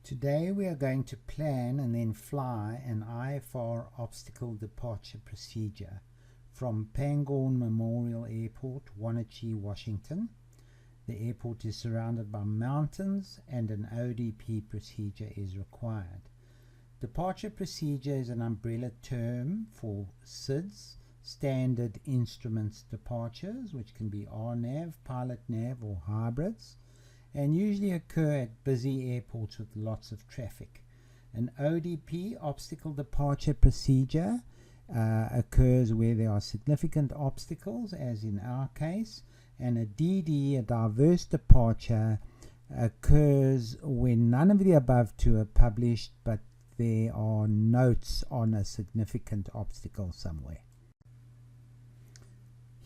Today we are going to plan and then fly an IFR obstacle departure procedure from Pangorn Memorial Airport, Wenatchee, Washington. The airport is surrounded by mountains and an ODP procedure is required. Departure procedure is an umbrella term for SIDS, Standard Instruments Departures, which can be RNAV, Pilot Nav or hybrids, and usually occur at busy airports with lots of traffic. An ODP, Obstacle Departure Procedure, occurs where there are significant obstacles, as in our case, and a DD, a Diverse Departure, occurs when none of the above two are published, but there are notes on a significant obstacle somewhere.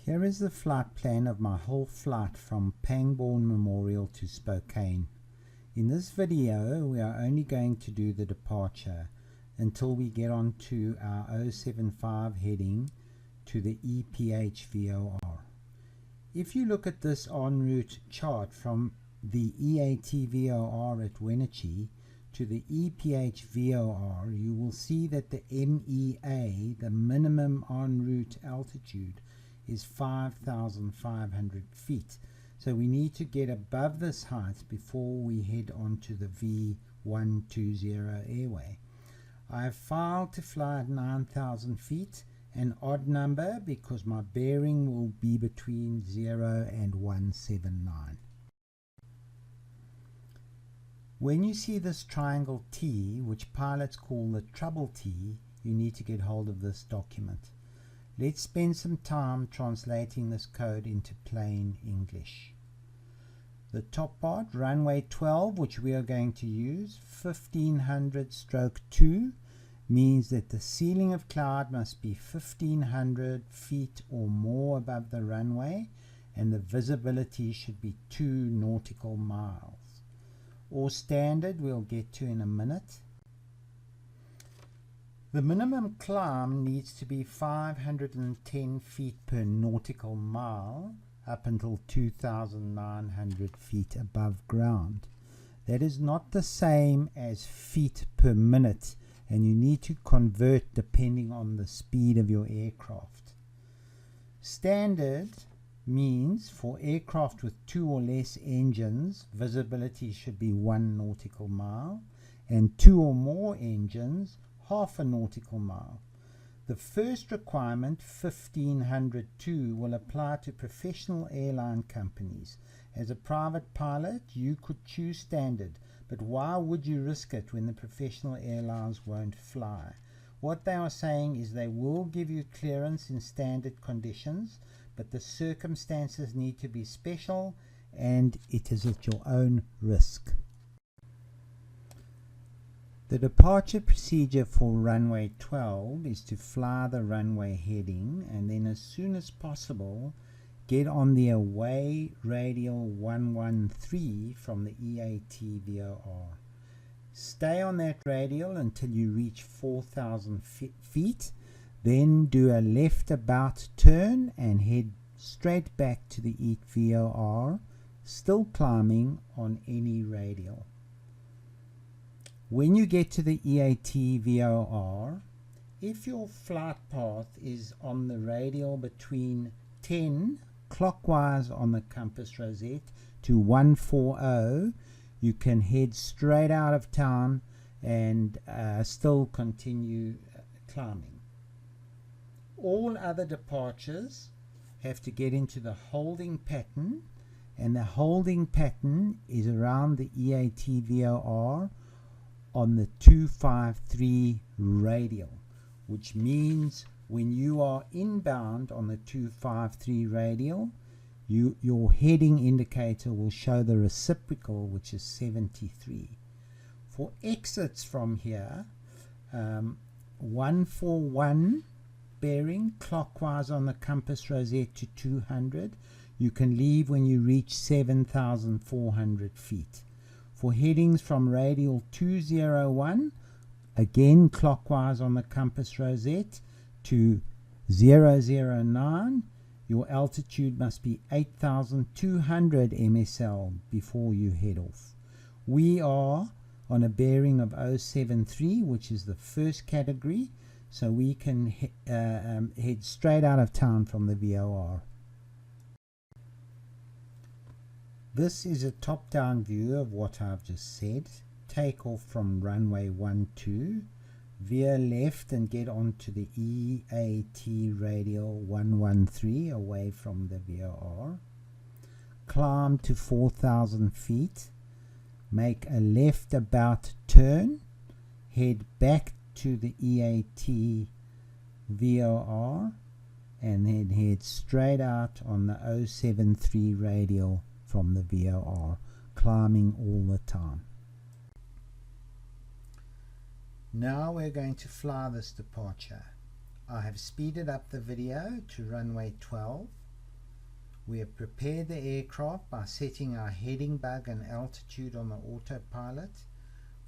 Here is the flight plan of my whole flight from Pangorn Memorial to Spokane. In this video, we are only going to do the departure until we get on to our 075 heading to the EPH VOR. If you look at this en route chart from the EAT VOR at Wenatchee to the EPH VOR, you will see that the MEA, the minimum en route altitude, is 5,500 feet. So we need to get above this height before we head on to the V120 airway. I have filed to fly at 9,000 feet, an odd number because my bearing will be between 0 and 179. When you see this triangle T, which pilots call the trouble T, you need to get hold of this document. Let's spend some time translating this code into plain English. The top part, runway 12, which we are going to use, 1500/2, means that the ceiling of cloud must be 1500 feet or more above the runway, and the visibility should be 2 nautical miles. Or standard we'll get to in a minute. The minimum climb needs to be 510 feet per nautical mile up until 2,900 feet above ground. That is not the same as feet per minute, and you need to convert depending on the speed of your aircraft. Standard means for aircraft with 2 or less engines, visibility should be 1 nautical mile, and 2 or more engines, half a nautical mile. The first requirement, 1500/2, will apply to professional airline companies. As a private pilot, you could choose standard, but why would you risk it when the professional airlines won't fly? What they are saying is they will give you clearance in standard conditions, but the circumstances need to be special and it is at your own risk. The departure procedure for runway 12 is to fly the runway heading and then as soon as possible get on the away radial 113 from the EAT VOR. Stay on that radial until you reach 4,000 feet, then do a left about turn and head straight back to the EAT VOR, still climbing on any radial. When you get to the EAT VOR, if your flight path is on the radial between 10 clockwise on the compass rosette to 140, you can head straight out of town and still continue climbing. All other departures have to get into the holding pattern, and the holding pattern is around the EAT VOR on the 253 radial, which means when you are inbound on the 253 radial, your heading indicator will show the reciprocal, which is 73. For exits from here, 141 bearing clockwise on the compass rosette to 200, you can leave when you reach 7,400 feet. For headings from radial 201, again clockwise on the compass rosette to 009, your altitude must be 8,200 MSL before you head off. We are on a bearing of 073, which is the first category, so we can head straight out of town from the VOR. This is a top-down view of what I've just said. Take off from runway 12, veer left and get onto the EAT radial 113 away from the VOR. Climb to 4,000 feet, make a left about turn, head back to the EAT VOR, and then head straight out on the 073 radial from the VOR, climbing all the time. Now we're going to fly this departure. I have speeded up the video to runway 12. We have prepared the aircraft by setting our heading bug and altitude on the autopilot.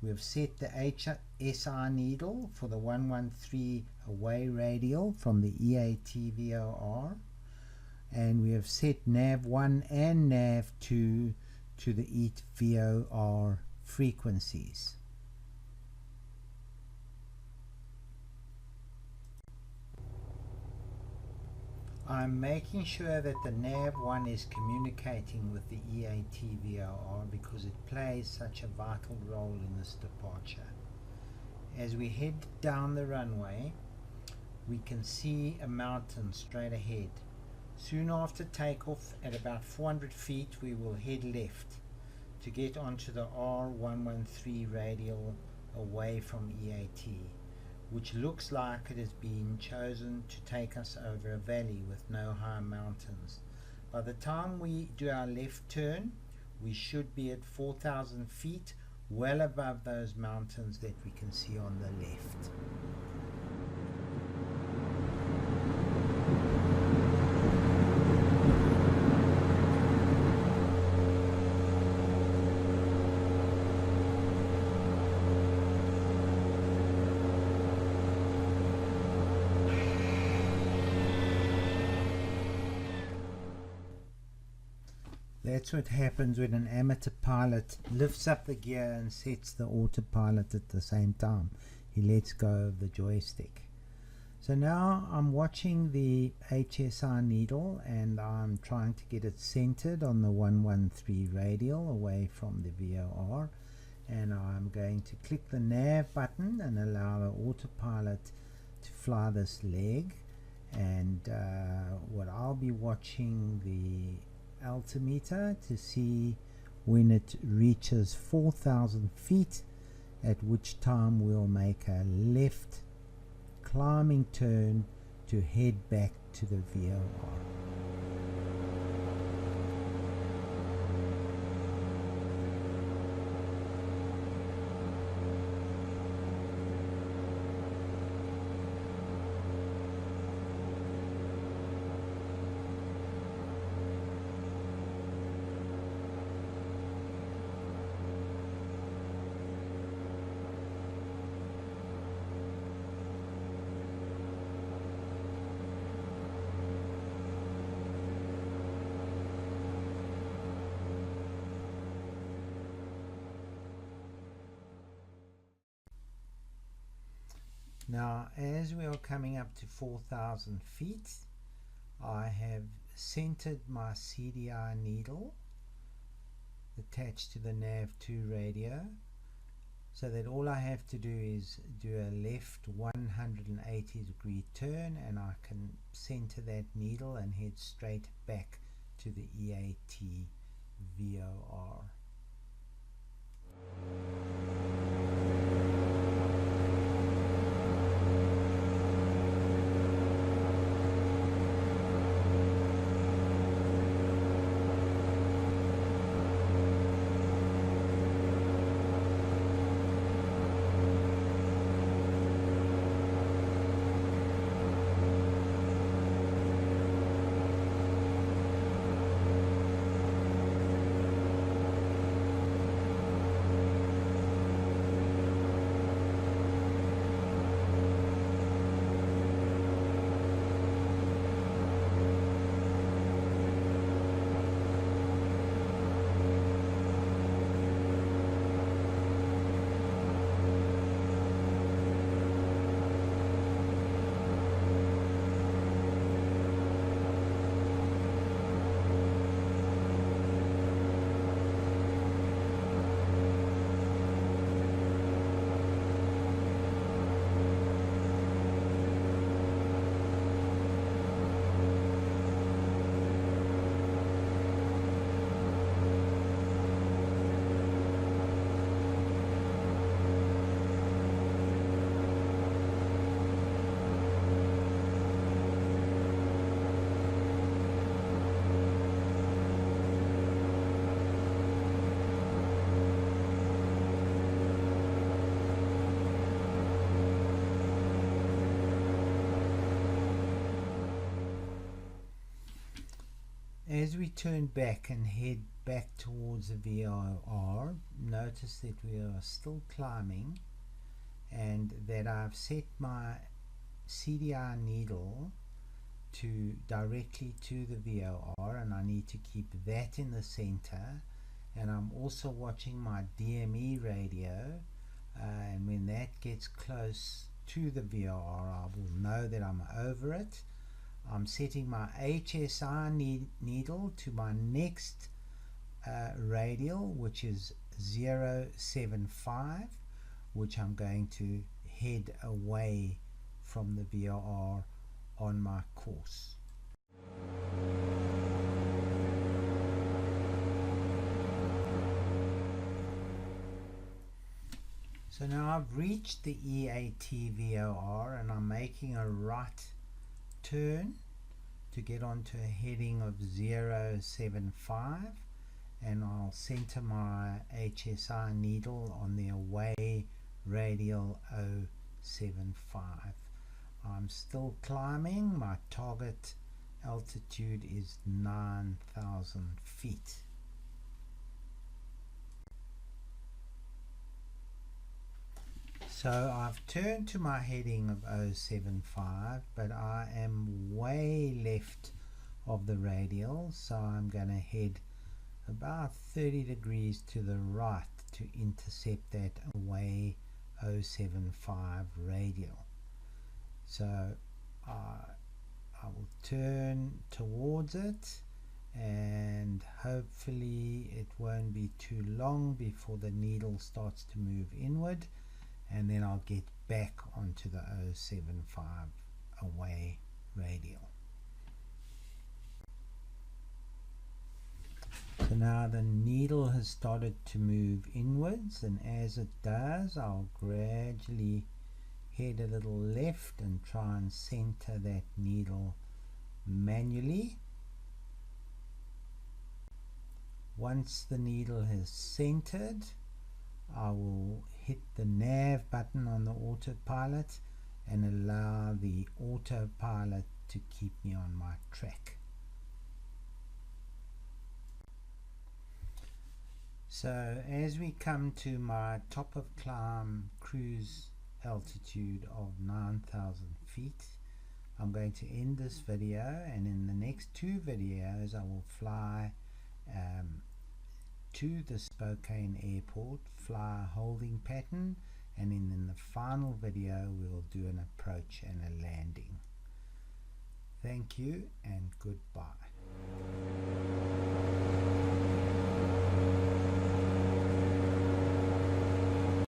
We have set the HSI needle for the 113 away radial from the EAT VOR, and we have set nav 1 and nav 2 to the EAT VOR frequencies. I'm making sure that the nav 1 is communicating with the EAT VOR because it plays such a vital role in this departure. As we head down the runway, we can see a mountain straight ahead. Soon after takeoff, at about 400 feet, we will head left to get onto the R113 radial away from EAT, which looks like it has been chosen to take us over a valley with no high mountains. By the time we do our left turn, we should be at 4,000 feet, well above those mountains that we can see on the left. That's what happens when an amateur pilot lifts up the gear and sets the autopilot at the same time. He lets go of the joystick. So now I'm watching the HSI needle and I'm trying to get it centered on the 113 radial away from the VOR, and I'm going to click the nav button and allow the autopilot to fly this leg, and what I'll be watching the altimeter to see when it reaches 4,000 feet, at which time we'll make a left climbing turn to head back to the VOR. Now, as we are coming up to 4,000 feet, I have centered my CDI needle attached to the nav2 radio, so that all I have to do is do a left 180-degree turn, and I can center that needle and head straight back to the EAT VOR. as we turn back and head back towards the VOR, notice that we are still climbing and that I've set my CDI needle to directly to the VOR, and I need to keep that in the center. And I'm also watching my DME radio, and when that gets close to the VOR, I will know that I'm over it. I'm setting my HSI needle to my next radial, which is 075, which I'm going to head away from the VOR on my course. So now I've reached the EAT VOR and I'm making a right turn to get onto a heading of 075, and I'll center my HSI needle on the away radial 075. I'm still climbing. My target altitude is 9,000 feet. So I've turned to my heading of 075, but I am way left of the radial, so I'm going to head about 30 degrees to the right to intercept that away 075 radial. So I will turn towards it, and hopefully it won't be too long before the needle starts to move inward, and then I'll get back onto the 075 away radial. So now the needle has started to move inwards, and as it does, I'll gradually head a little left and try and center that needle manually. Once the needle has centered, I will hit the nav button on the autopilot and allow the autopilot to keep me on my track. So as we come to my top of climb cruise altitude of 9,000 feet, I'm going to end this video, and in the next two videos I will fly to the Spokane airport, fly a holding pattern, and in the final video we will do an approach and a landing. Thank you and goodbye.